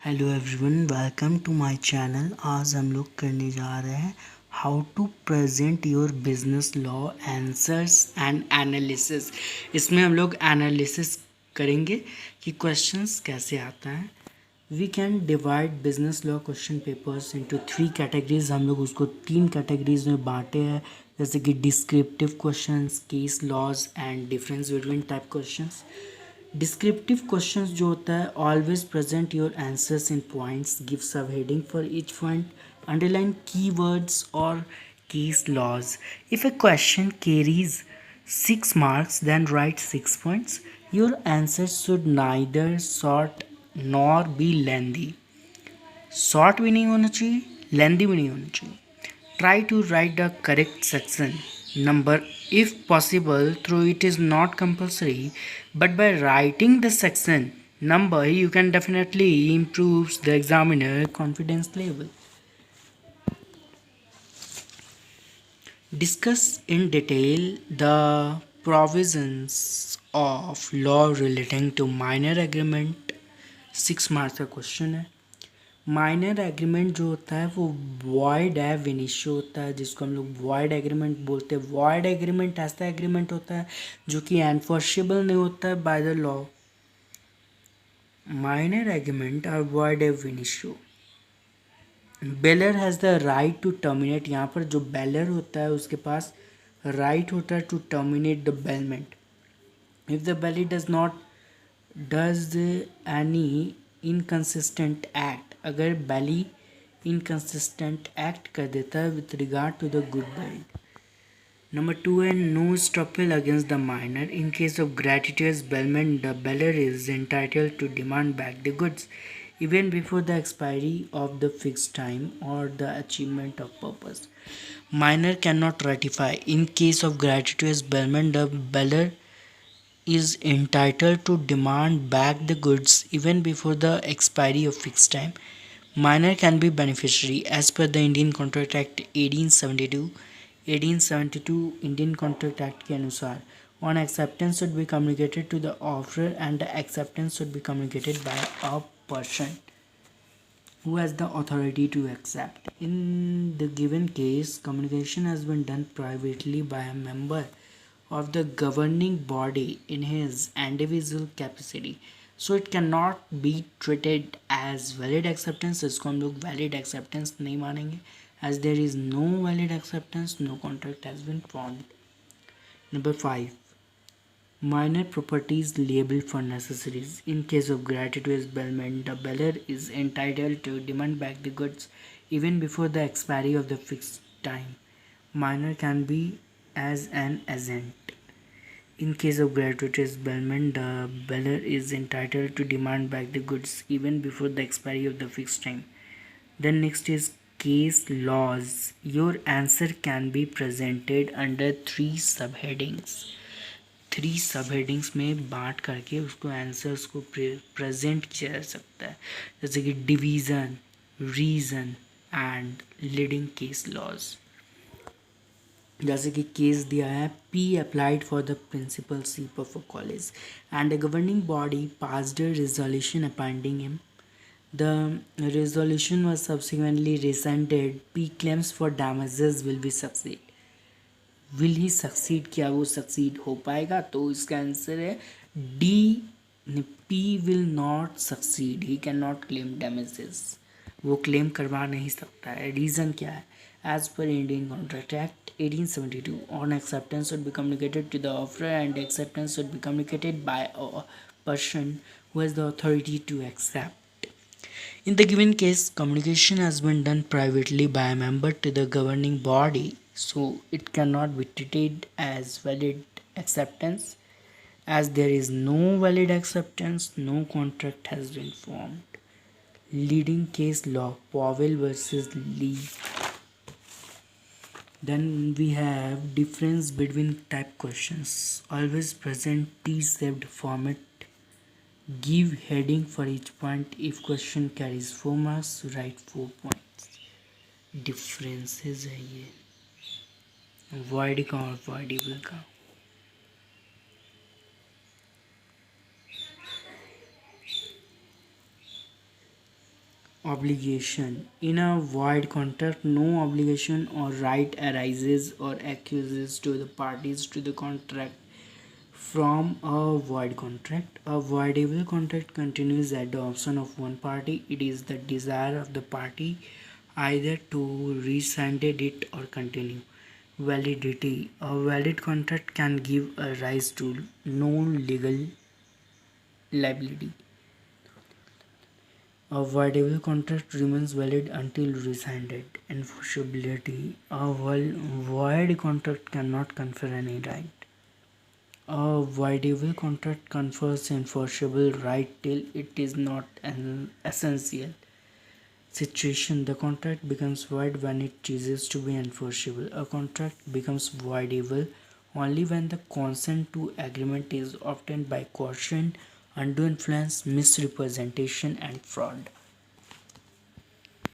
Hello everyone, welcome to my channel. आज हम लोग करने जा रहे हैं how to present your business law answers and analysis. इसमें हम लोग एनालिसिस करेंगे कि क्वेश्चंस कैसे आता है। We can divide business law question papers into 3 categories. हम लोग उसको 3 कैटेगरीज में बांटे हैं, जैसे कि descriptive questions, case laws and difference between type questions. Descriptive questions जो होता है, always present your answers in points, give sub heading for each point, underline keywords और case laws. If a question carries 6 marks, then write 6 points. Your answers should neither short nor be lengthy. Short भी नहीं होना चाहिए, लेंदी भी नहीं होना चाहिए. Try to write the correct section number if possible, though it is not compulsory, but by writing the section number you can definitely improve the examiner confidence level. Discuss in detail the provisions of law relating to minor agreement. 6 marks का question है. Minor agreement जो होता है वो void है विनिशो होता है, जिसको हम लोग वॉइड एग्रीमेंट बोलते हैं. वॉइड एग्रीमेंट ऐसा एग्रीमेंट होता है जो कि एनफोर्सेबल नहीं होता है by the law. Minor agreement are void ab initio. Bailor has the right to terminate. यहाँ पर जो बेलर होता है उसके पास राइट होता है to terminate the bailment if the bailee does any inconsistent act. अगर बैली इनकन्सिस्टेंट एक्ट कर देता है with regard to the good bailed. Number 2 है no estoppel against the minor. In case of gratuitous bailment the bailor is entitled to demand back the goods even before the expiry of the fixed time or the achievement of purpose. Minor cannot ratify. In case of gratuitous bailment, the bailer is entitled to demand back the goods even before the expiry of fixed time. Minor can be beneficiary as per the Indian Contract Act 1872. 1872 Indian Contract Act के अनुसार on acceptance should be communicated to the offerer and the acceptance should be communicated by a person who has the authority to accept. In the given case, communication has been done privately by a member of the governing body in his individual capacity, so it cannot be treated as valid acceptance. इसको हम लोग valid acceptance नहीं मानेंगे, as there is no valid acceptance, no contract has been formed. Number 5. Minor properties liable for necessaries. In case of gratuitous bailment, the bailer is entitled to demand back the goods even before the expiry of the fixed time. Minor can be as an agent. In case of gratuitous bailment, the bailer is entitled to demand back the goods even before the expiry of the fixed time. Then next is case laws. Your answer can be presented under 3 subheadings. 3 सब headings में बांट करके उसको answers को present किया जा सकता है, जैसे कि division, reason and leading case laws. जैसे कि केस दिया है, P applied for the principalship of a college and a governing body passed a resolution appointing him. The resolution was subsequently rescinded. P claims for damages will be succeed. Will he succeed, क्या वो succeed हो पाएगा? तो इसका answer है D. P will not succeed, he can not claim damages. वो claim करवा नहीं सकता है. रीज़न क्या है? As per Indian contract act 1872 on acceptance should be communicated to the offeror and acceptance should be communicated by a person who has the authority to accept. In the given case, communication has been done privately by a member to the governing body, so it cannot be treated as valid acceptance. As there is no valid acceptance, no contract has been formed. Leading case law, Powell versus Lee. Then we have difference between type questions. Always present T-shaped format. Give heading for each point. If question carries 4 marks, write 4 points. Differences है ये void का और voidable का. Obligation. In a void contract, no obligation or right arises or accuses to the parties to the contract from a void contract. A voidable contract continues at the option of one party. It is the desire of the party either to rescind it or continue. Validity. A valid contract can give a rise to no legal liability. A voidable contract remains valid until rescinded. Enforceability. A void contract cannot confer any right. A voidable contract confers enforceable right till it is not an essential situation. The contract becomes void when it ceases to be enforceable. A contract becomes voidable only when the consent to agreement is obtained by coercion, undue influence, misrepresentation, and fraud.